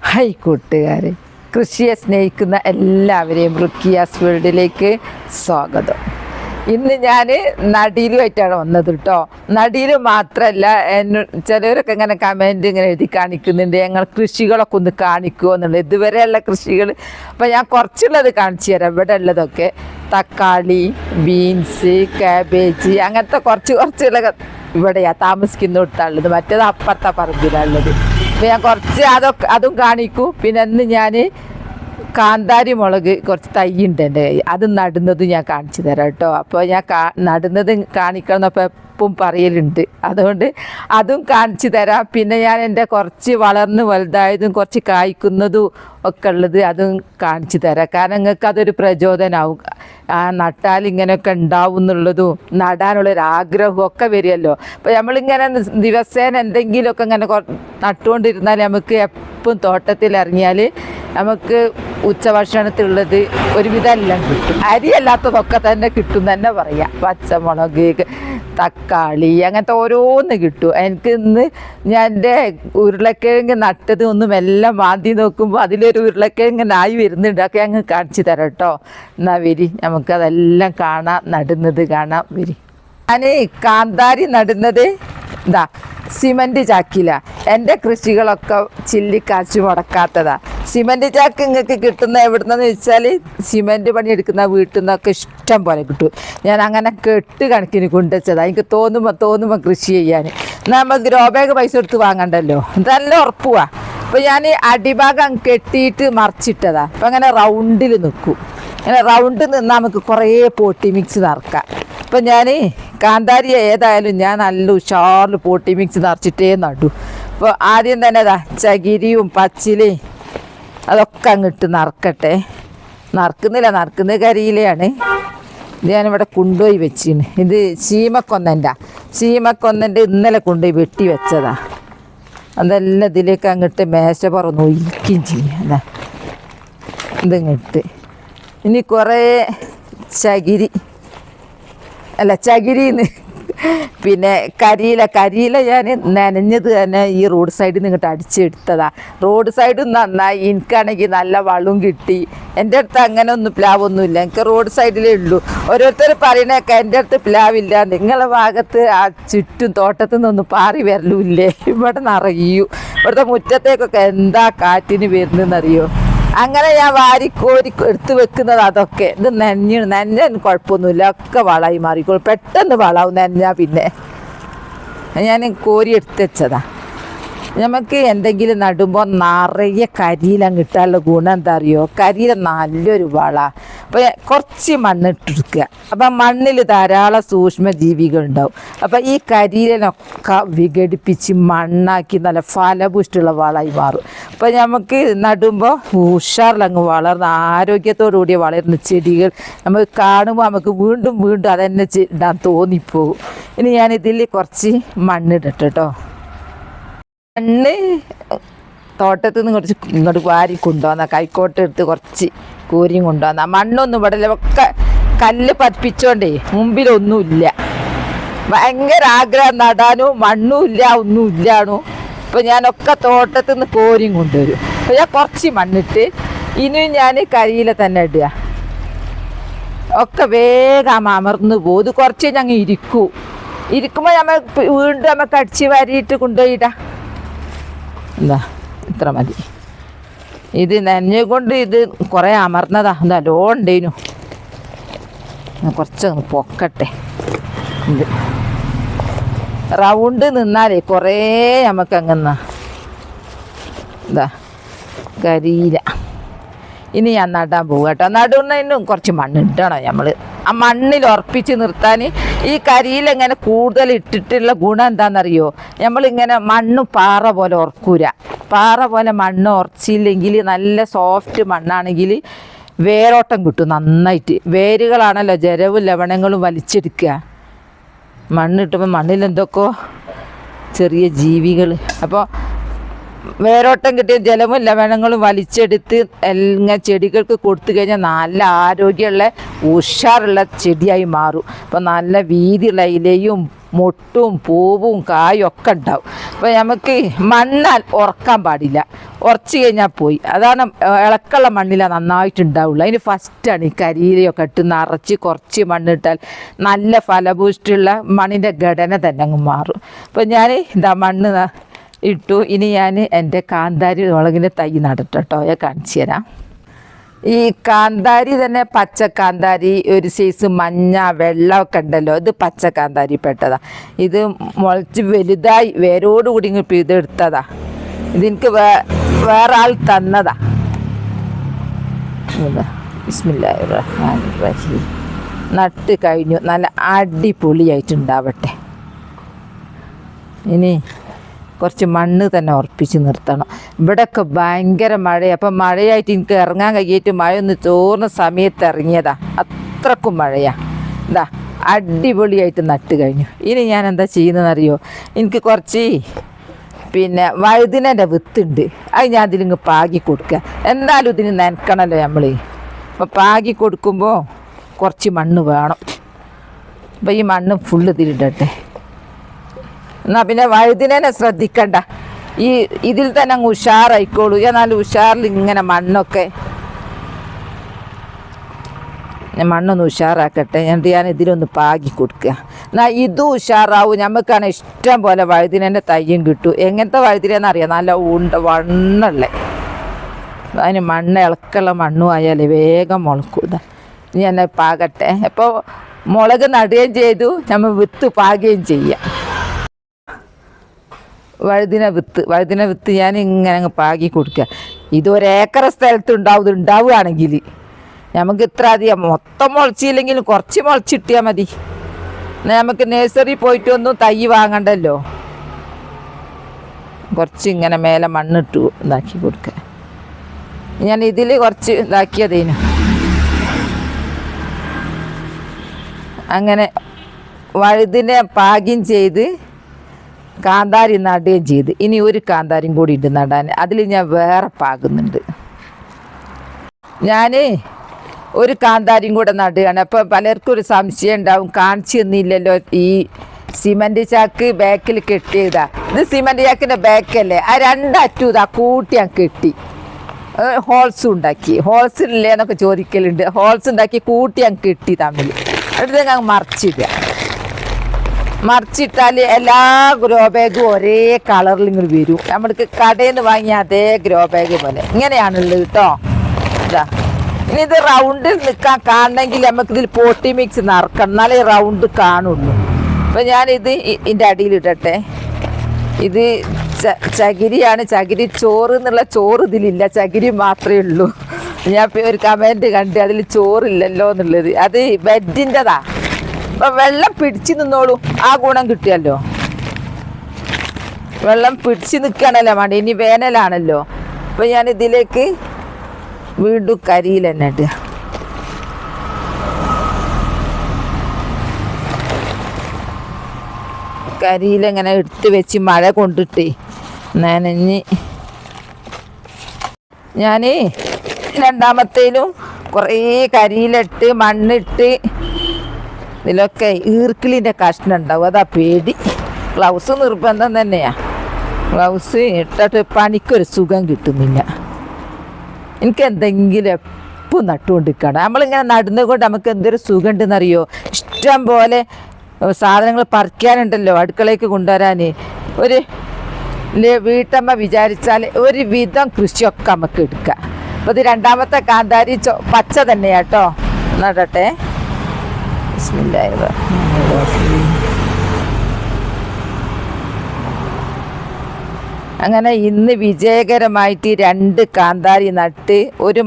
Hi കൂട്ടുകാരെ, കൃഷിയെ സ്നേഹിക്കുന്ന എല്ലാവരെയും റുക്കിയാസ് വേൾഡിലേക്ക് സ്വാഗതം. ഇന്ന് ഞാൻ നടീലുമായിട്ടാണ് വന്നത് കേട്ടോ. നടീൽ മാത്രമല്ല, ചിലവരൊക്കെ ഇങ്ങനെ കമൻറ്റ് ഇങ്ങനെ എഴുതി കാണിക്കുന്നുണ്ട്, ഞങ്ങൾ കൃഷികളൊക്കെ ഒന്ന് കാണിക്കുമോ എന്നുള്ളത്. ഇതുവരെയുള്ള കൃഷികൾ അപ്പോൾ ഞാൻ കുറച്ചുള്ളത് കാണിച്ചു തരാം. ഇവിടെ ഉള്ളതൊക്കെ തക്കാളി, ബീൻസ്, കാബേജ്, അങ്ങനത്തെ കുറച്ചുള്ള ഇവിടെയാണ് താമസിക്കുന്നിടത്താണുള്ളത്. മറ്റേത് അപ്പുറത്തെ പറമ്പിലാണുള്ളത്. അപ്പോൾ ഞാൻ കുറച്ച് അതും കാണിക്കും. പിന്നെ അന്ന് ഞാൻ കാന്താരി മുളക് കുറച്ച് തൈയുണ്ട് എൻ്റെ കയ്യിൽ, അത് നടുന്നത് ഞാൻ കാണിച്ചു തരാം കേട്ടോ. അപ്പോൾ ഞാൻ നടുന്നത് കാണിക്കണം എന്നപ്പോൾ എപ്പം പറയലുണ്ട്, അതുകൊണ്ട് അതും കാണിച്ചു തരാം. പിന്നെ ഞാൻ എൻ്റെ കുറച്ച് വളർന്ന് വലുതായതും കുറച്ച് കായ്ക്കുന്നതും ഒക്കെ ഉള്ളത് അതും കാണിച്ചു തരാം. കാരണം നിങ്ങൾക്ക് അതൊരു പ്രചോദനമാവും. നട്ടാൽ ഇങ്ങനെയൊക്കെ ഉണ്ടാവും എന്നുള്ളതും നടാനുള്ളൊരാഗ്രഹവും ഒക്കെ വരുമല്ലോ. അപ്പോൾ നമ്മളിങ്ങനെ ദിവസേന എന്തെങ്കിലുമൊക്കെ ഇങ്ങനെ നട്ടുകൊണ്ടിരുന്നാൽ നമുക്ക് എപ്പം തോട്ടത്തിൽ ഇറങ്ങിയാൽ നമുക്ക് ഉച്ചഭക്ഷണത്തിലുള്ളത് ഒരുവിധം എല്ലാം കിട്ടും. അരിയല്ലാത്തതൊക്കെ തന്നെ കിട്ടും തന്നെ പറയാം. പച്ചമുളക്, തക്കാളി, അങ്ങനത്തെ ഓരോന്ന് കിട്ടും. എനിക്ക് ഇന്ന് ഞാൻ എൻ്റെ ഉരുളക്കിഴങ്ങ് നട്ടത് ഒന്നും എല്ലാം മാന്തി നോക്കുമ്പോൾ അതിലൊരു ഉരുളക്കിഴങ്ങനായി വരുന്നുണ്ട്. ഒക്കെ അങ്ങ് കാണിച്ചു തരാം കേട്ടോ. എന്നാൽ വരി, നമുക്കതെല്ലാം കാണാം, നടുന്നത് കാണാം. വരി, ഞാൻ കാന്താരി നടുന്നത് ഇതാ സിമൻറ്റ് ചാക്കില. എൻ്റെ കൃഷികളൊക്കെ ചില്ലിക്കാശ് മുടക്കാത്തതാ. സിമൻറ്റ് ചാക്ക് നിങ്ങൾക്ക് കിട്ടുന്ന എവിടുന്നെന്ന് വെച്ചാൽ സിമൻറ്റ് പണിയെടുക്കുന്ന വീട്ടിൽ നിന്നൊക്കെ ഇഷ്ടം പോലെ കിട്ടും. ഞാൻ അങ്ങനെ കെട്ട് കണക്കിന് കൊണ്ടുവച്ചതാണ്. എനിക്ക് തോന്നുമ്പോൾ കൃഷി ചെയ്യാൻ. നമ്മൾ ഗ്രോ ബാഗ് പൈസ കൊടുത്ത് വാങ്ങണ്ടല്ലോ, നല്ല ഉറപ്പുവാ. അപ്പോൾ ഞാൻ അടിഭാഗം കെട്ടിയിട്ട് മറിച്ചിട്ടതാ. അപ്പം അങ്ങനെ റൗണ്ടിൽ നിൽക്കും. അങ്ങനെ റൗണ്ട് നിന്നാൽ നമുക്ക് കുറേ പോട്ടി മിക്സ് നിറക്കാം. അപ്പം ഞാൻ കാന്താരി ഏതായാലും ഞാൻ നല്ല ഉഷാറിൽ പോട്ടി മിക്സ് നിറച്ചിട്ടേ നടും. അപ്പോൾ ആദ്യം തന്നെ ചകിരിയും പച്ചിലയും അതൊക്കെ അങ്ങിട്ട് നറുക്കട്ടെ. നറുക്കുന്നത് കരിയിലയാണ്. ഇത് ഞാനിവിടെ കൊണ്ടുപോയി വെച്ചിന്. ഇത് ചീമക്കൊന്നൻ്റെ ഇന്നലെ കൊണ്ടുപോയി വെട്ടി വെച്ചതാ. അതെല്ലാം ഇതിലേക്ക് അങ്ങോട്ട് മേശപ്പുറം ഒഴിക്കുകയും ചെയ്യും. അതാ ഇതിങ്ങിട്ട് ഇനി കുറേ ചകിരിന്ന് പിന്നെ കരിയില ഞാൻ നനഞ്ഞത് തന്നെ ഈ റോഡ് സൈഡിൽ നിന്ന് ഇങ്ങോട്ട് അടിച്ചെടുത്തതാ. റോഡ് സൈഡും നന്നായി. എനിക്കാണെങ്കിൽ നല്ല വളവും കിട്ടി. എൻ്റെ അടുത്ത് അങ്ങനെ ഒന്നും പ്ലാവൊന്നുമില്ല, എനിക്ക് റോഡ് സൈഡിലേ ഉള്ളൂ. ഓരോരുത്തർ പറയണേക്കെ എൻ്റെ അടുത്ത് പ്ലാവില്ല, നിങ്ങളെ ഭാഗത്ത് ആ ചുറ്റും തോട്ടത്തിൽ നിന്നൊന്നും പാറി വരലുമില്ലേ? ഇവിടെ നിറയൂ. ഇവിടുത്തെ മുറ്റത്തേക്കൊക്കെ എന്താ കാറ്റിന് വരുന്നതെന്നറിയോ? അങ്ങനെ ഞാൻ വാരിക്കോരി എടുത്ത് വെക്കുന്നത് അതൊക്കെ. ഇത് നനഞ്ഞാൽ കുഴപ്പമൊന്നുമില്ല, ഒക്കെ വളമായി മാറിക്കോളും. പെട്ടെന്ന് വളവും നനഞ്ഞാൽ. പിന്നെ ഞാൻ കോരി എടുത്ത് വെച്ചതാ. നമുക്ക് എന്തെങ്കിലും നടുമ്പോൾ നിറയെ കരിയിലങ്ങ് ഇട്ടാലുള്ള ഗുണം എന്താ അറിയോ? കരിയില നല്ലൊരു വള. അപ്പോൾ കുറച്ച് മണ്ണിട്ടെടുക്കുക. അപ്പം മണ്ണിൽ ധാരാളം സൂക്ഷ്മജീവികൾ ഉണ്ടാവും. അപ്പം ഈ കരിയിലൊക്കെ വിഘടിപ്പിച്ച് മണ്ണാക്കി നല്ല ഫലപുഷ്ടിയുള്ള വളമായി മാറും. അപ്പോൾ നമുക്ക് നടുമ്പോൾ ഉഷാറിലങ്ങ് വളർന്ന് ആരോഗ്യത്തോടു കൂടി വളരുന്ന ചെടികൾ നമുക്ക് കാണുമ്പോൾ നമുക്ക് വീണ്ടും അതന്നെ ഇടാൻ തോന്നിപ്പോകും. ഇനി ഞാനിതിൽ കുറച്ച് മണ്ണിടട്ടെ കേട്ടോ. മണ്ണ് തോട്ടത്തിൽ നിന്ന് കുറച്ച് ഇങ്ങോട്ട് വാരി കൊണ്ടുവന്ന, കൈക്കോട്ട് എടുത്ത് കുറച്ച് കോരിയും കൊണ്ടുവന്ന. മണ്ണൊന്നും ഇവിടെ ഒക്കെ കല്ല് പതിപ്പിച്ചോണ്ടേ മുമ്പിലൊന്നുമില്ല. ഭയങ്കര ആഗ്രഹം നടാനും, മണ്ണും ഇല്ല, ഒന്നും ഇല്ലാണു. അപ്പോൾ ഞാനൊക്കെ തോട്ടത്തിൽ നിന്ന് കോരിയും കൊണ്ടുവരും. അപ്പോൾ ഞാൻ കുറച്ച് മണ്ണിട്ട് ഇനിയും ഞാൻ കരിയില തന്നെ ഇടുക. ഒക്കെ വേഗം അമർന്ന് പോകും. ഇത് കുറച്ച് ഞങ്ങൾ ഇരിക്കുമ്പോൾ വീണ്ടും നമുക്ക് അടിച്ച് വാരിയിട്ട് കൊണ്ടുപോയിടാം. എന്താ ഇത്ര മതി. ഇത് നനഞ്ഞ കൊണ്ട് ഇത് കുറേ അമർന്നതാ. നല്ലോ ഉണ്ടേനു. കുറച്ച് പൊക്കട്ടെ. ഇത് റൗണ്ട് നിന്നാലേ കുറേ നമുക്ക് അങ്ങനെ എന്താ കരിയില. ഇനി ഞാൻ നടാൻ പോകും കേട്ടോ. നടുന്നതിനും കുറച്ച് മണ്ണിടണം നമ്മൾ. ആ മണ്ണിൽ ഉറപ്പിച്ച് നിർത്താൻ ഈ കരിയിലെങ്ങനെ കൂടുതൽ ഇട്ടിട്ടുള്ള ഗുണം എന്താണെന്നറിയോ? നമ്മളിങ്ങനെ മണ്ണ് പാറ പോലെ ഉറക്കൂല. പാറ പോലെ മണ്ണ് ഉറച്ചില്ലെങ്കിൽ, നല്ല സോഫ്റ്റ് മണ്ണാണെങ്കിൽ വേരോട്ടം കിട്ടും നന്നായിട്ട്. വേരുകളാണല്ലോ ജലവും ലവണങ്ങളും വലിച്ചെടുക്കുക. മണ്ണിട്ടുമ്പോൾ മണ്ണിൽ എന്തൊക്കെയോ ചെറിയ ജീവികൾ. അപ്പോൾ വേരോട്ടം കിട്ടിയ ജലവും ലവണങ്ങളും വലിച്ചെടുത്ത് എല്ലാം ചെടികൾക്ക് കൊടുത്തു കഴിഞ്ഞാൽ നല്ല ആരോഗ്യമുള്ള ഉഷാറുള്ള ചെടിയായി മാറും. അപ്പോൾ നല്ല വീതിയുള്ള ഇലയും മൊട്ടും പൂവും കായും ഒക്കെ ഉണ്ടാവും. അപ്പോൾ നമുക്ക് മണ്ണാൽ ഉറക്കാൻ പാടില്ല, ഉറച്ച് കഴിഞ്ഞാൽ പോയി. അതാണ് ഇളക്കുള്ള മണ്ണിലാണ് നന്നായിട്ടുണ്ടാവുള്ളൂ. അതിന് ഫസ്റ്റാണ് ഈ കരിയിലയൊക്കെ ഇട്ട് നിറച്ച് കുറച്ച് മണ്ണിട്ടാൽ നല്ല ഫലഭൂഷ്ടിയുള്ള മണ്ണിൻ്റെ ഘടന തന്നെ അങ്ങ് മാറും. അപ്പോൾ ഞാൻ ഇതാ മണ്ണ് ഇട്ടു. ഇനി ഞാൻ എൻ്റെ കാന്താരി മുളകിൻ്റെ തൈ നടട്ടോ, ഞാൻ കാണിച്ചു തരാം. ഈ കാന്താരി തന്നെ പച്ച കാന്താരി, ഒരു സൈസ് മഞ്ഞ വെള്ളമൊക്കെ ഉണ്ടല്ലോ, ഇത് പച്ച കാന്താരി പെട്ടതാ. ഇത് മുളച്ച് വലുതായി വേരോടുകൂടി ഇങ്ങോട്ട് ഇതെടുത്തതാ. ഇതെനിക്ക് വേറെ ആൾ തന്നതാ. ബിസ്മില്ലാഹിർ റഹ്മാനിർ റഹീം. നട്ട് കഴിഞ്ഞു, നല്ല അടിപൊളിയായിട്ടുണ്ടാവട്ടെ. ഇനി കുറച്ച് മണ്ണ് തന്നെ ഉറപ്പിച്ച് നിർത്തണം. ഇവിടെയൊക്കെ ഭയങ്കര മഴയാണ്. അപ്പം മഴയായിട്ട് എനിക്ക് ഇറങ്ങാൻ കഴിയിട്ട് മഴ ഒന്ന് ചോർന്ന സമയത്ത് ഇറങ്ങിയതാ. അത്രക്കും മഴയാണ്. ഇതാ അടിപൊളിയായിട്ട് നട്ട് കഴിഞ്ഞു. ഇനി ഞാൻ എന്താ ചെയ്യുന്നതെന്നറിയോ, എനിക്ക് കുറച്ച് വഴുതിനൻ്റെ വിത്തുണ്ട്, അത് ഞാൻ അതിലിങ്ങ് പാകി കൊടുക്കുക. എന്തായാലും ഇതിന് നനക്കണമല്ലോ നമ്മൾ. അപ്പോൾ പാകി കൊടുക്കുമ്പോൾ കുറച്ച് മണ്ണ് വേണം. അപ്പോൾ ഈ മണ്ണ് ഫുള്ള് ഇതിലിടട്ടെ. എന്നാൽ പിന്നെ വഴുതിനെ ശ്രദ്ധിക്കണ്ട, ഇതിൽ തന്നെ അങ്ങ് ഉഷാറായിക്കോളൂ. എന്നാലും ഉഷാറിൽ ഇങ്ങനെ മണ്ണൊന്ന് ഉഷാറാക്കട്ടെ. എന്നിട്ട് ഞാൻ ഇതിലൊന്ന് പാകി കൊടുക്കുക. എന്നാൽ ഇതും ഉഷാറാവും. നമുക്കാണ് ഇഷ്ടം പോലെ വഴുതിനെ തയ്യും കിട്ടും. എങ്ങനത്തെ വഴുതിനെന്നറിയാം, നല്ല വണ്ണുള്ള. അതിന് മണ്ണ് ഇളക്കുള്ള മണ്ണും ആയാൽ വേഗം മുളക്കും. ഇതാ ഇനി എന്നെ പാകട്ടെ. അപ്പോൾ മുളക് നടുകയും ചെയ്തു, നമ്മൾ വിത്ത് പാകുകയും ചെയ്യാം. വഴുതിന വിത്ത് ഞാൻ ഇങ്ങനെ അങ്ങ് പാകി കൊടുക്കുക. ഇതൊരേക്കർ സ്ഥലത്ത് ഉണ്ടാവുകയാണെങ്കിൽ നമുക്ക് ഇത്ര അധികം മൊത്തം മുളച്ചില്ലെങ്കിലും കുറച്ച് മുളച്ചിട്ടിയാൽ മതി. നമുക്ക് നഴ്സറി പോയിട്ടൊന്നും തൈ വാങ്ങണ്ടല്ലോ. കുറച്ച് ഇങ്ങനെ മേലെ മണ്ണിട്ട് ഇതാക്കി കൊടുക്കുക. ഞാൻ ഇതിൽ കുറച്ച് ഇതാക്കിയതേനു. അങ്ങനെ വഴുതിനെ പാകിയും ചെയ്ത് കാന്താരി നടുകയും ചെയ്ത്. ഇനി ഒരു കാന്താരിയും കൂടി ഉണ്ട് നടാൻ. അതിൽ ഞാൻ വേറെ പാകുന്നുണ്ട്. ഞാൻ ഒരു കാന്താരിയും കൂടെ നടുകയാണ്. അപ്പോൾ പലർക്കും ഒരു സംശയം ഉണ്ടാവും, കാണിച്ചു തന്നില്ലല്ലോ. ഈ സിമൻറ്റ് ചാക്ക് ബാക്കിൽ കെട്ടിയതാ. ഇത് സിമൻറ്റ് ചാക്കിൻ്റെ ബാക്കല്ലേ, ആ രണ്ടറ്റും ഇതാ കൂട്ടി ഞാൻ കെട്ടി. ഹോൾസും ഉണ്ടാക്കി. ഹോൾസ് ഇല്ലേ എന്നൊക്കെ ചോദിക്കലുണ്ട്. ഹോൾസ് ഉണ്ടാക്കി കൂട്ടി ഞാൻ കെട്ടി തമ്മിൽ. അടുത്ത് ഞാൻ മറിച്ചിട്ടാൽ എല്ലാ ഗ്രോ ബാഗും ഒരേ കളറിൽ ഇങ്ങനെ വരും. നമ്മൾക്ക് കടയിൽ നിന്ന് വാങ്ങിയ അതേ ഗ്രോ ബാഗ് പോലെ ഇങ്ങനെയാണുള്ളത് കേട്ടോ. ഇതാ ഇനി ഇത് റൗണ്ടിൽ നിൽക്കാൻ കാണണമെങ്കിൽ നമുക്കിതിൽ പോട്ടി മിക്സ് നിറക്കണം, എന്നാലേ റൗണ്ട് കാണുള്ളൂ. അപ്പം ഞാനിത് ഇതിൻ്റെ അടിയിലിടട്ടെ. ഇത് ചകിരിയാണ്. ചകിരി ചോറ് എന്നുള്ള ചോറ് ഇതിലില്ല, ചകിരി മാത്രമേ ഉള്ളൂ. ഞാൻ ഒരു കമൻറ്റ് കണ്ട് അതിൽ ചോറില്ലല്ലോ എന്നുള്ളത്. അത് ബെഡിൻ്റെതാ. അപ്പം വെള്ളം പിടിച്ച് നിന്നോളൂ, ആ ഗുണം കിട്ടിയല്ലോ. വെള്ളം പിടിച്ച് നിൽക്കുകയാണല്ലോ വേണ്ട. ഇനി വേനലാണല്ലോ. അപ്പം ഞാൻ ഇതിലേക്ക് വീണ്ടും കരിയിൽ തന്നെ ഇടുക. കരിയിലെങ്ങനെ എടുത്ത് വെച്ച് മഴ കൊണ്ടിട്ടേ നനഞ്ഞ്. ഞാൻ രണ്ടാമത്തേലും കുറേ കരിയിലിട്ട് മണ്ണിട്ട് ഇതിലൊക്കെ ഈർക്കിളിൻ്റെ കഷ്ണം ഉണ്ടാവും. അതാ പേടി. ഗ്ലൗസ് നിർബന്ധം തന്നെയാണ്. ഗ്ലൗസ് ഇട്ടിട്ട് പണിക്കൊരു സുഖം കിട്ടുന്നില്ല. എനിക്ക് എന്തെങ്കിലും എപ്പോൾ നട്ടുകൊണ്ടിരിക്കണം. നമ്മളിങ്ങനെ നടുന്നത് നമുക്ക് എന്തൊരു സുഖം ഉണ്ടെന്നറിയോ. ഇഷ്ടം പോലെ സാധനങ്ങൾ പറിക്കാനുണ്ടല്ലോ അടുക്കളയ്ക്ക് കൊണ്ടുവരാൻ. ഒരു വീട്ടമ്മ വിചാരിച്ചാൽ ഒരു വിധം കൃഷിയൊക്കെ നമുക്ക് എടുക്കാം. അപ്പോൾ ഇത് രണ്ടാമത്തെ കാന്താരി പച്ച തന്നെയാട്ടോ. നടട്ടെ. ബിസ്മില്ലാഹിർ റഹ്മാനിർ റഹീം. അങ്ങനെ ഇന്ന് വിജയകരമായിട്ട് 2 കാന്താരി നട്ട് ഒരു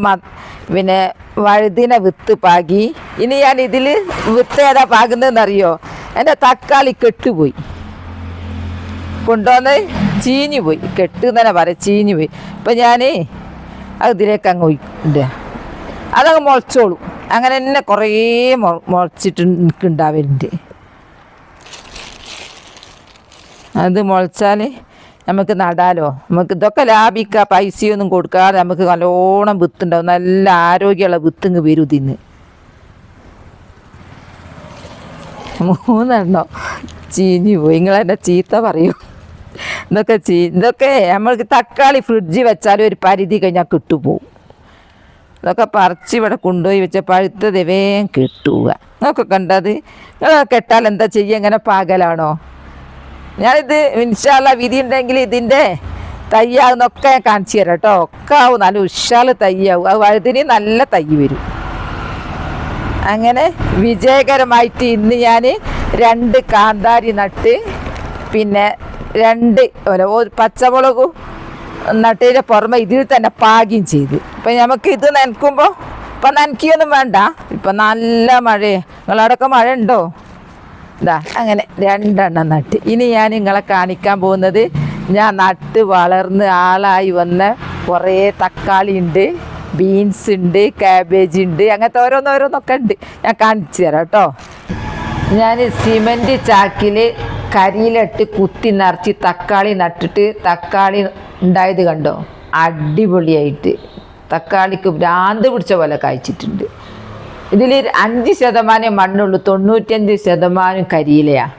വഴുതിന വിത്ത് പാകി. ഇനി ഞാൻ ഇതിൽ വിത്ത് ഏതാ പാകുന്നതെന്നറിയോ? എൻ്റെ തക്കാളി കെട്ടുപോയി, കൊണ്ടുവന്ന് ചീഞ്ഞു പോയി. കെട്ട് തന്നെ പറയാം, ചീഞ്ഞു പോയി. അപ്പം ഞാൻ അത് ഇതിലേക്ക് അങ്ങ് ഇടുക. അതങ്ങ് മുളച്ചോളൂ. അങ്ങനെ തന്നെ കുറേ മുളച്ചിട്ട് എനിക്കുണ്ടാവലുണ്ട്. അത് മുളച്ചാൽ നമുക്ക് നടാലോ. നമുക്ക് ഇതൊക്കെ ലാഭിക്കാം. പൈസയൊന്നും കൊടുക്കാതെ നമുക്ക് നല്ലോണം വിത്തുണ്ടാവും. നല്ല ആരോഗ്യമുള്ള വിത്തിങ്ങ് വരും. ഇതിന്ന് 3 എണ്ണം ചീഞ്ഞു പോയി. നിങ്ങളെന്നെ ചീത്ത പറയൂ. ഇതൊക്കെ നമ്മൾക്ക് തക്കാളി ഫ്രിഡ്ജിൽ വെച്ചാലും ഒരു പരിധി കഴിഞ്ഞാൽ കിട്ടുപോകും. ഇതൊക്കെ പറിച്ച് ഇവിടെ കൊണ്ടുപോയി വെച്ച പഴുത്തത് വേഗം കിട്ടുക. നിങ്ങളൊക്കെ കണ്ടത് നിങ്ങളൊക്കെ ഇട്ടാൽ എന്താ ചെയ്യുക? ഇങ്ങനെ പാകലാണോ? ഞാനിത് ഇൻഷാ അല്ലാഹ് വിധി ഉണ്ടെങ്കിൽ ഇതിൻ്റെ തയ്യാവുന്നൊക്കെ കാണിച്ചു തരാം കേട്ടോ. ഒക്കെ ആവും, നല്ല ഉഷാല് തയ്യാവും. അത് വഴുതിന് നല്ല തൈ വരും. അങ്ങനെ വിജയകരമായിട്ട് ഇന്ന് ഞാൻ 2 കാന്താരി നട്ട്, പിന്നെ 2 പച്ചമുളകും നട്ടതിൻ്റെ പുറമെ ഇതിൽ തന്നെ പാകിയും ചെയ്ത്. ഇപ്പം നമുക്ക് ഇത് നനയ്ക്കുമ്പോൾ ഇപ്പം നനയ്ക്കൊന്നും വേണ്ട, ഇപ്പം നല്ല മഴയാണ്. നിങ്ങളവിടെയൊക്കെ മഴ ഉണ്ടോ? ഇതാ അങ്ങനെ 2 എണ്ണം നട്ട്. ഇനി ഞാൻ നിങ്ങളെ കാണിക്കാൻ പോകുന്നത് ഞാൻ നട്ട് വളർന്ന് ആളായി വന്ന കുറേ തക്കാളി ഉണ്ട്, ബീൻസ് ഉണ്ട്, കാബേജ് ഉണ്ട്, അങ്ങനത്തെ ഓരോന്നോരോന്നൊക്കെ ഉണ്ട്. ഞാൻ കാണിച്ചു തരാം കേട്ടോ. ഞാൻ സിമൻറ്റ് ചാക്കിൽ കരിയിലിട്ട് കുത്തി നിറച്ച് തക്കാളി നട്ടിട്ട് തക്കാളി ഉണ്ടായത് കണ്ടോ? അടിപൊളിയായിട്ട് തക്കാളിക്ക് ഭ്രാന്ത് പിടിച്ച പോലെ കായ്ച്ചിട്ടുണ്ട്. ഇതിൽ 5% മണ്ണുള്ളൂ, 95% കരിയിലയാണ്.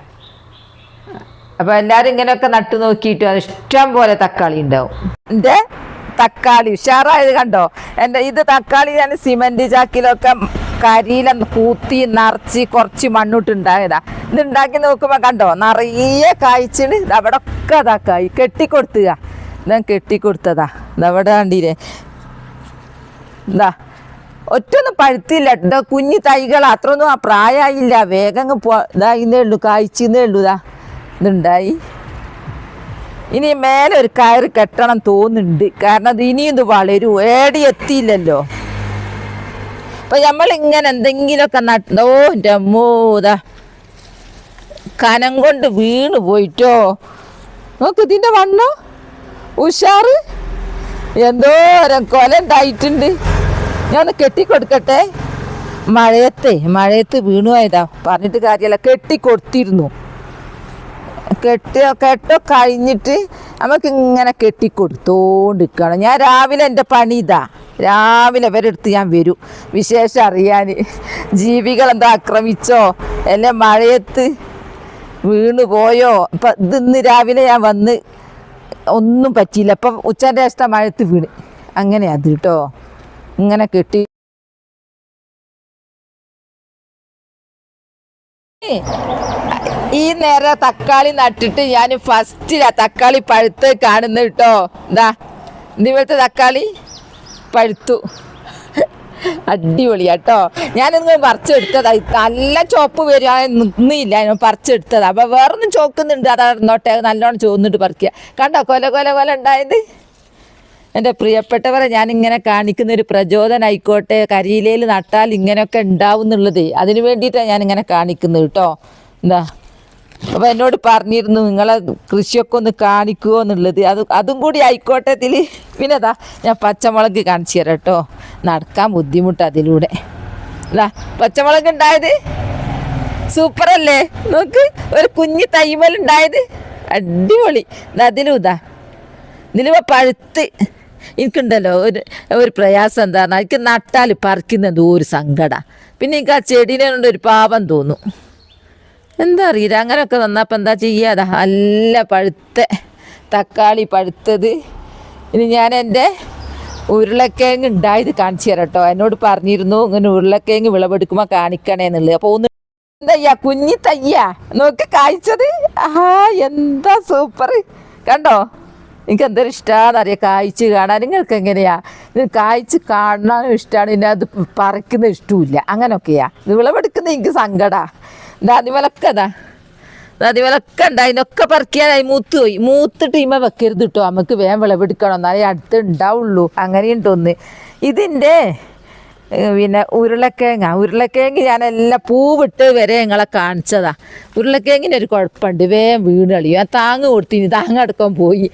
അപ്പോൾ എല്ലാവരും ഇങ്ങനെയൊക്കെ നട്ടു നോക്കിയിട്ട് അത് ഇഷ്ടം പോലെ തക്കാളി ഉണ്ടാവും. എൻ്റെ തക്കാളി ഉഷാറായത് കണ്ടോ? ഇത് തക്കാളി ഞാൻ സിമൻറ്റ് ചാക്കിലൊക്കെ കരിയില കൂത്തി നിറച്ച് കുറച്ച് മണ്ണിട്ടുണ്ടായതാ. ഇത് ഉണ്ടാക്കി നോക്കുമ്പോൾ കണ്ടോ നിറയെ കായ്ച്ചിന്. അവിടെ ഒക്കെ അതാ കായ് കെട്ടിക്കൊടുത്തുക. ഞാൻ കെട്ടിക്കൊടുത്തതാ. ഇതവിടെ കണ്ടില്ലേ? എന്താ ഒറ്റൊന്നും പഴുത്തില്ല. ഇതാ കുഞ്ഞു തൈകൾ, അത്രയൊന്നും ആ പ്രായമായില്ല. വേഗം ഇതായിന്നേ ഉള്ളൂ, കായ്ച്ചെന്നേ ഉള്ളൂ. ഇതുണ്ടായി. ഇനി മേലെ ഒരു കയറ് കെട്ടണം തോന്നുന്നുണ്ട്, കാരണം അത് ഇനിയും ഇത് വളരും. ഏടി എത്തിയില്ലല്ലോ. അപ്പം നമ്മളിങ്ങനെ എന്തെങ്കിലുമൊക്കെ നട്ടോ എൻ്റെ അമ്മോതാ കനം കൊണ്ട് വീണ് പോയിട്ടോ. നോക്ക് ഇതിൻ്റെ വണ്ണോ ഉഷാറ്, എന്തോരം കൊല ഉണ്ടായിട്ടുണ്ട്. ഞാൻ ഒന്ന് കെട്ടിക്കൊടുക്കട്ടെ. മഴയത്ത് വീണു പോയതാ, പറഞ്ഞിട്ട് കാര്യമല്ല. കെട്ടിക്കൊടുത്തിരുന്നു. കെട്ടോ കഴിഞ്ഞിട്ട് നമുക്ക് ഇങ്ങനെ കെട്ടിക്കൊടുത്തോണ്ടിരിക്കണം. ഞാൻ രാവിലെ എൻ്റെ പണി ഇതാ, രാവിലെ വരെടുത്ത് ഞാൻ വരും വിശേഷം അറിയാൻ. ജീവികളെന്താ ആക്രമിച്ചോ, അല്ലെ മഴയത്ത് വീണു പോയോ. ഇപ്പം ഇതിന്ന് രാവിലെ ഞാൻ വന്ന് ഒന്നും പറ്റിയില്ല. അപ്പം ഉച്ചൻ്റെ ശേഷത്തെ മഴയത്ത് വീണ്. അങ്ങനെ അത് കേട്ടോ, ഇങ്ങനെ കെട്ടി. ഈ നേരം തക്കാളി നട്ടിട്ട് ഞാൻ ഫസ്റ്റിലാ തക്കാളി പഴുത്ത് കാണുന്നത് കേട്ടോ. ഇതാ ഇതുപോലത്തെ തക്കാളി പഴുത്തു, അടിപൊളിയാട്ടോ. ഞാനിന്ന് പറിച്ചെടുത്തതാ. നല്ല ചോപ്പ് വരിക നിന്നില്ല, ഞാൻ പറിച്ചെടുത്തതാ. അപ്പം വേറൊന്നും ചോക്കുന്നുണ്ട്, അതറിഞ്ഞോട്ടെ. നല്ലോണം ചോന്നിട്ട് പറിക്കുക. കണ്ടോ കൊല ഉണ്ടായത്? എൻ്റെ പ്രിയപ്പെട്ടവരെ, ഞാനിങ്ങനെ കാണിക്കുന്നൊരു പ്രചോദനമായിക്കോട്ടെ. കരിയിലയിൽ നട്ടാൽ ഇങ്ങനെയൊക്കെ ഉണ്ടാവും എന്നുള്ളത്, അതിന് വേണ്ടിയിട്ടാണ് ഞാനിങ്ങനെ കാണിക്കുന്നത് കേട്ടോ. എന്താ അപ്പോൾ എന്നോട് പറഞ്ഞിരുന്നു നിങ്ങളെ കൃഷിയൊക്കെ ഒന്ന് കാണിക്കുമോ എന്നുള്ളത്. അതും കൂടി ആയിക്കോട്ടെ ഇതിൽ. പിന്നെ അതാ ഞാൻ പച്ചമുളക് കാണിച്ചു തരാം കേട്ടോ. നടക്കാൻ ബുദ്ധിമുട്ട് അതിലൂടെ. അല്ല പച്ചമുളക് ഉണ്ടായത് സൂപ്പറല്ലേ? നോക്ക്, ഒരു കുഞ്ഞ് തൈമലുണ്ടായത് അടിപൊളി. ഇതിലിപ്പോൾ പഴുത്ത് എനിക്കുണ്ടല്ലോ ഒരു പ്രയാസം എന്താണെന്ന്, എനിക്ക് നട്ടാൽ പറിക്കുന്ന എന്തോ ഒരു സങ്കടം. പിന്നെ എനിക്ക് ആ ചെടീനെ കൊണ്ട് ഒരു പാപം തോന്നും. എന്താ അറിയില്ല, അങ്ങനെയൊക്കെ വന്നപ്പോൾ എന്താ ചെയ്യാതെ നല്ല പഴുത്ത തക്കാളി പഴുത്തത്. ഇനി ഞാൻ എൻ്റെ ഉരുളക്കിഴങ്ങ് ഉണ്ടായത് കാണിച്ചു തരാം കേട്ടോ. എന്നോട് പറഞ്ഞിരുന്നു ഇങ്ങനെ ഉരുളക്കിഴങ്ങ് വിളവെടുക്കുമ്പോൾ കാണിക്കണേ എന്നുള്ളത്. അപ്പോൾ ഒന്ന് എന്താ കുഞ്ഞി തയ്യാ നോക്കി കായ്ച്ചത്. എന്താ സൂപ്പർ കണ്ടോ. എനിക്ക് എന്തൊരു ഇഷ്ടമാണെന്നറിയാം കായ്ച്ച് കാണാൻ. നിങ്ങൾക്ക് എങ്ങനെയാ? ഇത് കായ്ച്ച് കാണാനും ഇഷ്ടമാണ്, പിന്നെ അത് പറിക്കുന്ന ഇഷ്ടമില്ല. അങ്ങനെയൊക്കെയാ. ഇത് വിളവെടുക്കുന്ന എനിക്ക് സങ്കടമാണ്. അതിമലൊക്കെ അതിമലൊക്കെ ഉണ്ട്. അതിനൊക്കെ പറിക്കാനായി മൂത്തിട്ട് ഇമ വെക്കരുത് കേട്ടോ. നമുക്ക് വേഗം വിളവെടുക്കണം, എന്നാലേ അടുത്ത് ഉണ്ടാവുള്ളൂ. അങ്ങനെയുണ്ടോന്ന്. ഇതിൻ്റെ പിന്നെ ഉരുളക്കിഴങ്ങ് ഞാനെല്ലാം പൂവിട്ട് വരെ ഞങ്ങളെ കാണിച്ചതാ. ഉരുളക്കിഴങ്ങിന് ഒരു കുഴപ്പമുണ്ട്, വേഗം വീണ് കളിയും. ഞാൻ താങ്ങ് കൊടുത്തിന്, താങ്ങെടുക്കാൻ പോയി.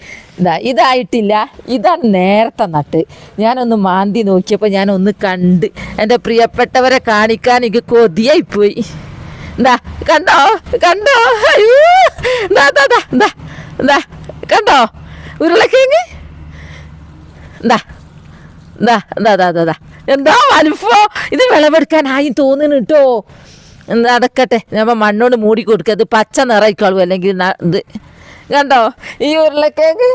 ഇതായിട്ടില്ല. ഇതാണ് നേരത്തെ നട്ട്. ഞാനൊന്ന് മാന്തി നോക്കിയപ്പോൾ ഞാനൊന്ന് കണ്ട് എൻ്റെ പ്രിയപ്പെട്ടവരെ കാണിക്കാൻ എനിക്ക് കൊതിയായിപ്പോയി. കണ്ടോ കണ്ടോ ഉരുളക്കിഴങ്ങ്. എന്താ വലുപ്പോ. ഇത് വിളവെടുക്കാനായി തോന്നുന്നു കേട്ടോ. നടക്കട്ടെ. ഞാൻ മണ്ണോട് മൂടി കൊടുക്കുക. ഇത് പച്ച നിറയിക്കളൂ അല്ലെങ്കിൽ ഇത് കണ്ടോ ഈ ഉരുളക്കിഴങ്ങ്.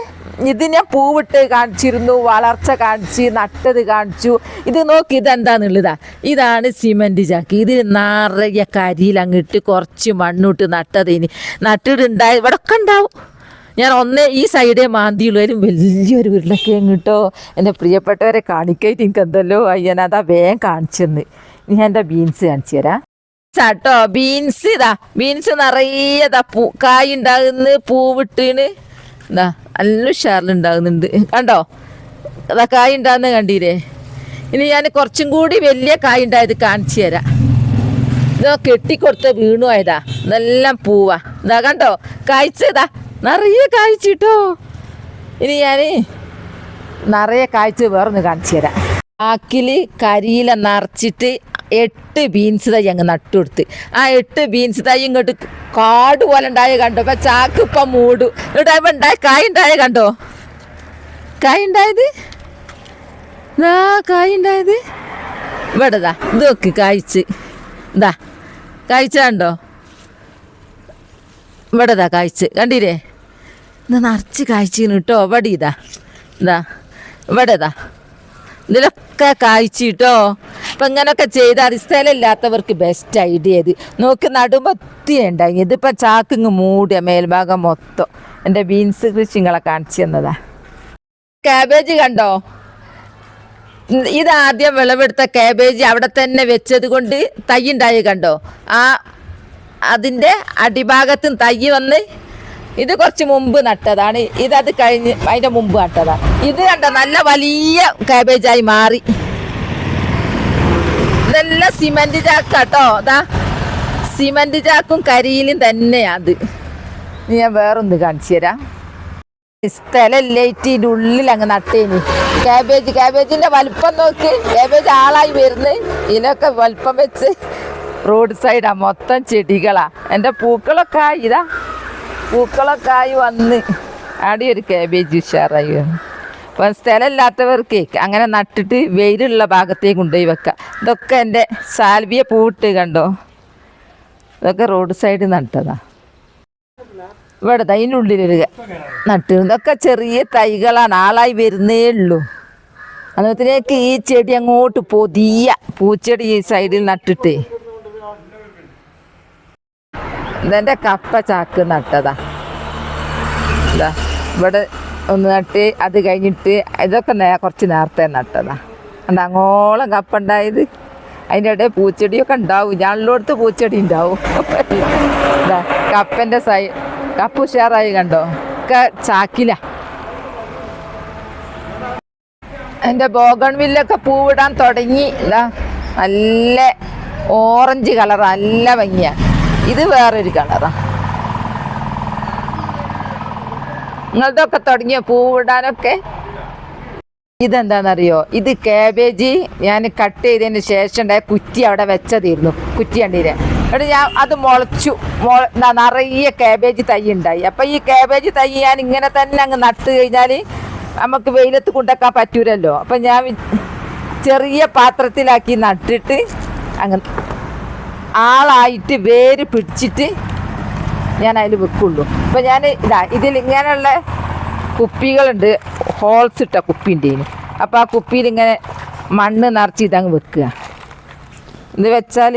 ഇത് ഞാൻ പൂവിട്ട് കാണിച്ചിരുന്നു, വളർച്ച കാണിച്ച്, നട്ടത് കാണിച്ചു. ഇത് നോക്കി ഇതെന്താന്നുള്ളതാ. ഇതാണ് സിമൻറ്റ് ചാക്ക്. ഇത് നിറയെ കരിയിൽ അങ്ങിട്ട് കുറച്ച് മണ്ണിട്ട് നട്ടതിന് നട്ടിട്ടുണ്ടായി ഇവിടെ ഒക്കെ ഉണ്ടാവും. ഞാൻ ഈ സൈഡേ മാന്തിയുള്ളവരും വലിയൊരു ഉരുളക്കിഴങ്ങ് കേട്ടോ. എൻ്റെ പ്രിയപ്പെട്ടവരെ കാണിക്കായിട്ട് എനിക്ക് എന്തല്ലോ അയ്യനതാ വേഗം കാണിച്ചെന്ന്. ഞാൻ എൻ്റെ ബീൻസ് കാണിച്ചു തരാം കേട്ടോ. ബീൻസ് ബീൻസ് നിറയെ കായ് ഉണ്ടാകുന്നു, പൂവിട്ടീന് നല്ല ഉഷാറിലുണ്ടാകുന്നുണ്ട് കണ്ടോ. കായ് ഉണ്ടാകുന്ന കണ്ടീരേ. ഇനി ഞാൻ കുറച്ചും കൂടി വലിയ കായ് ഉണ്ടായത് കാണിച്ചു തരാം. ഇതോ കെട്ടിക്കൊടുത്ത വീണു ആയതാ. നല്ല പൂവാ. കണ്ടോ കായ്ച്ചതാ, നിറയെ കായ്ച്ചിട്ടോ. ഇനി ഞാൻ നിറയെ കായ്ച്ച് വേറൊന്ന് കാണിച്ചു തരാം. ആക്കില് കരിയില നിറച്ചിട്ട് 8 ബീൻസ് തൈ അങ്ങ് നട്ടുകൊടുത്ത്. ആ 8 ബീൻസ് തൈ ഇങ്ങോട്ട് കാട് പോലെ ഉണ്ടായ കണ്ടോ. ഇപ്പം ചാക്ക് ഇപ്പം മൂടും. എന്നിട്ട് ഉണ്ടായ കായ് ഉണ്ടായ കണ്ടോ. കായ് ഉണ്ടായത് കായ് ഉണ്ടായത് ഇവിടെതാ. ഇത് നോക്ക് കായ്ച്ച് കായ്ച്ച കണ്ടോ. ഇവിടെതാ കായ്ച്ച് കണ്ടില്ലേ. ഇത് നിറച്ച് കായ്ച്ചിന് കേട്ടോ. ഇവിടെ ഇവിടെതാ ഇതിലൊക്കെ കായ്ച്ചിട്ടോ. അപ്പം ഇങ്ങനെയൊക്കെ ചെയ്താൽ സ്ഥലമില്ലാത്തവർക്ക് ബെസ്റ്റ് ഐഡിയ ഇത്. നോക്കി നടുമ്പത്തി ഉണ്ടായി. ഇതിപ്പോൾ ചാക്കിങ് മൂടിയ മേൽഭാഗം മൊത്തം. എൻ്റെ ബീൻസ് കൃഷി നിങ്ങളെ കാണിച്ചു തന്നതാ. കാബേജ് കണ്ടോ. ഇതാദ്യം വിളവെടുത്ത കാബേജ് അവിടെ തന്നെ വെച്ചത് കൊണ്ട് തൈ ഉണ്ടായി കണ്ടോ. അതിൻ്റെ അടിഭാഗത്തും തൈ വന്ന് ഇത് കുറച്ച് മുമ്പ് നട്ടതാണ്. ഇതത് കഴിഞ്ഞ് അതിൻ്റെ മുമ്പ് നട്ടതാണ്. ഇത് കണ്ടോ നല്ല വലിയ കാബേജായി മാറി. ഇതെല്ലാം സിമൻറ്റ് ചാക്കാട്ടോ. സിമൻറ്റ് ചാക്കും കരിയിലും തന്നെയാണ് അത്. ഞാൻ വേറൊന്ന് കാണിച്ചു തരാം. സ്ഥലമില്ലേറ്റ് ഇതിൻ്റെ ഉള്ളിൽ അങ്ങ് നട്ടേനി കാബേജിൻ്റെ വലിപ്പം നോക്ക്. കാബേജ് ആളായി വരുന്ന്. ഇതിനൊക്കെ വലിപ്പം വെച്ച് റോഡ് സൈഡാ മൊത്തം ചെടികളാ. എൻ്റെ പൂക്കളൊക്കെ പൂക്കളൊക്കെ ആയി വന്ന് ആടെ ഒരു കാബേജ് ഉഷാറായി വന്നു. അപ്പം സ്ഥലമില്ലാത്തവർക്ക് അങ്ങനെ നട്ടിട്ട് വെയിലുള്ള ഭാഗത്തേക്ക് കൊണ്ടുപോയി വെക്കാം. ഇതൊക്കെ എൻ്റെ സാൽവിയ പൂവിട്ട് കണ്ടോ. ഇതൊക്കെ റോഡ് സൈഡ് നട്ടതാ. ഇവിടെ അതിനുള്ളിലൊരു നട്ട്. ഇതൊക്കെ ചെറിയ തൈകളാണ്, ആളായി വരുന്നേ ഉള്ളൂ. അന്നത്തേക്ക് ഈ ചെടി അങ്ങോട്ട് പൂച്ചെടി ഈ സൈഡിൽ നട്ടിട്ട് ഇതെൻ്റെ കപ്പ ചാക്ക് നട്ടതാ. ഇവിടെ ഒന്ന് നട്ട് അത് കഴിഞ്ഞിട്ട് ഇതൊക്കെ കുറച്ച് നേരത്തെ നട്ടതാ. അങ്ങോളം കപ്പ ഉണ്ടായത്. അതിൻ്റെ ഇടയിൽ പൂച്ചെടിയൊക്കെ ഉണ്ടാവും. ഞാനുള്ളടത്ത് പൂച്ചെടി ഉണ്ടാവും. കപ്പൻ്റെ കപ്പ ഉഷാറായി കണ്ടോ. ഒക്കെ ചാക്കില. എൻ്റെ ബോഗൺവില്ലൊക്കെ പൂവിടാൻ തുടങ്ങി. നല്ല ഓറഞ്ച് കളറാ, നല്ല ഭംഗിയാ. ഇത് വേറൊരു കളറാ. നിങ്ങളതൊക്കെ തുടങ്ങിയ പൂവിടാനൊക്കെ. ഇതെന്താണെന്നറിയോ, ഇത് കാബേജ് ഞാൻ കട്ട് ചെയ്തതിന് ശേഷം ഉണ്ടായ കുറ്റി അവിടെ വെച്ചതായിരുന്നു. കുറ്റി കണ്ടില്ലേ. എന്നിട്ട് ഞാൻ അത് മുളച്ചു. നിറയെ കാബേജ് തൈ ഉണ്ടായി. അപ്പം ഈ കാബേജ് തൈ ഞാൻ ഇങ്ങനെ തന്നെ അങ്ങ് നട്ട് കഴിഞ്ഞാൽ നമുക്ക് വെയിലത്ത് കൊണ്ടുവെക്കാൻ പറ്റൂലല്ലോ. അപ്പം ഞാൻ ചെറിയ പാത്രത്തിലാക്കി നട്ടിട്ട് അങ്ങ് ആളായിട്ട് വേര് പിടിച്ചിട്ട് ഞാൻ അതിൽ വെക്കുള്ളൂ. അപ്പം ഞാൻ ഇതിൽ ഇങ്ങനെയുള്ള കുപ്പികളുണ്ട്, ഹോൾസ് ഇട്ട കുപ്പിൻ്റെ. അപ്പം ആ കുപ്പിയിൽ ഇങ്ങനെ മണ്ണ് നിറച്ച് ഇതങ്ങ് വെക്കുക. ഇത് വെച്ചാൽ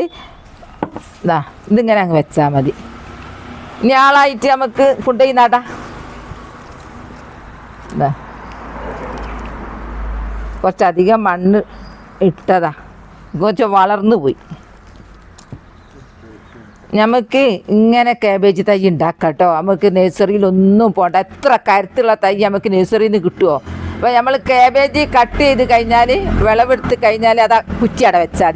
ഇതിങ്ങനെ അങ്ങ് വെച്ചാൽ മതി. ഇനി ആളായിട്ട് നമുക്ക് കൊണ്ടുപോയി നടാം. കുറച്ചധികം മണ്ണ് ഇട്ടതാ, കുറച്ച് വളർന്നു പോയി. നമുക്ക് ഇങ്ങനെ കാബേജ് തൈ ഉണ്ടാക്കാം കേട്ടോ. നമുക്ക് നഴ്സറിയിലൊന്നും പോകണ്ട. എത്ര കരുത്തുള്ള തൈ നമുക്ക് നഴ്സറിയിൽ നിന്ന് കിട്ടുമോ. അപ്പോൾ നമ്മൾ കാബേജ് കട്ട് ചെയ്ത് കഴിഞ്ഞാൽ വിളവെടുത്ത് കഴിഞ്ഞാൽ അതാ കുറ്റി അട വെച്ചാൽ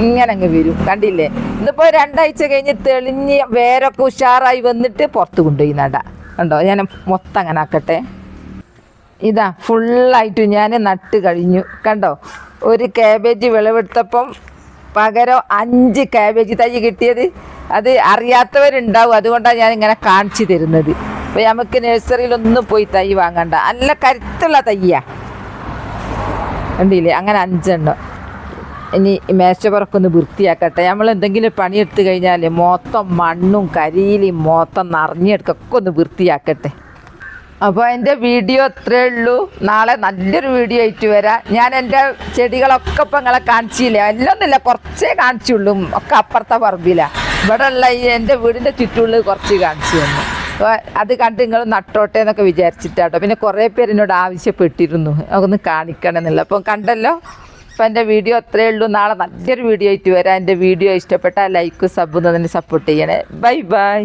ഇങ്ങനെ അങ്ങ് വരും. കണ്ടില്ലേ. ഇതിപ്പോൾ 2 ആഴ്ച കഴിഞ്ഞ് തെളിഞ്ഞ് വേരൊക്കെ ഉഷാറായി വന്നിട്ട് പുറത്ത് കൊണ്ടുപോയി നടാം. കണ്ടോ, ഞാൻ മൊത്തം അങ്ങനെ ആക്കട്ടെ. ഫുള്ളായിട്ട് ഞാൻ നട്ട് കഴിഞ്ഞു. കണ്ടോ, ഒരു കാബേജ് വിളവെടുത്തപ്പം പകരം 5 കാബേജ് തൈ കിട്ടിയത്. അത് അറിയാത്തവരുണ്ടാവും, അതുകൊണ്ടാണ് ഞാൻ ഇങ്ങനെ കാണിച്ചു തരുന്നത്. അപ്പോൾ നമുക്ക് നഴ്സറിയിലൊന്നും പോയി തൈ വാങ്ങണ്ട. നല്ല കരുത്തുള്ള തയ്യാ. കണ്ടില്ലേ, അങ്ങനെ 5 എണ്ണം. ഇനി മേശപ്പുറമൊക്കെ ഒന്ന് വൃത്തിയാക്കട്ടെ. നമ്മൾ എന്തെങ്കിലും പണിയെടുത്ത് കഴിഞ്ഞാൽ മൊത്തം മണ്ണും കരിയിലും മൊത്തം നിറഞ്ഞെടുക്കൊക്കെ ഒന്ന് വൃത്തിയാക്കട്ടെ. അപ്പോൾ എൻ്റെ വീഡിയോ അത്രേ ഉള്ളൂ. നാളെ നല്ലൊരു വീഡിയോ ആയിട്ട് വരാം. ഞാൻ എൻ്റെ ചെടികളൊക്കെ ഇപ്പം നിങ്ങളെ കാണിച്ചില്ല, എല്ലൊന്നുമില്ല, കുറച്ചേ കാണിച്ചുള്ളൂ. ഒക്കെ അപ്പുറത്തെ പറമ്പിലാണ്. ഇവിടെ ഉള്ള ഈ എൻ്റെ വീടിൻ്റെ ചുറ്റുള്ളിൽ കുറച്ച് കാണിച്ചു തന്നു. അപ്പോൾ അത് കണ്ട് നിങ്ങൾ നട്ടോട്ടെ എന്നൊക്കെ വിചാരിച്ചിട്ടാട്ടോ. പിന്നെ കുറേ പേര് എന്നോട് ആവശ്യപ്പെട്ടിരുന്നു അതൊന്ന് കാണിക്കണം എന്നുള്ള. അപ്പം കണ്ടല്ലോ. അപ്പം എൻ്റെ വീഡിയോ അത്രയേ ഉള്ളൂ. നാളെ നല്ലൊരു വീഡിയോ ആയിട്ട് വരാം. എൻ്റെ വീഡിയോ ഇഷ്ടപ്പെട്ടാൽ ലൈക്ക് സബ് തന്നെ സപ്പോർട്ട് ചെയ്യണേ. Bye bye.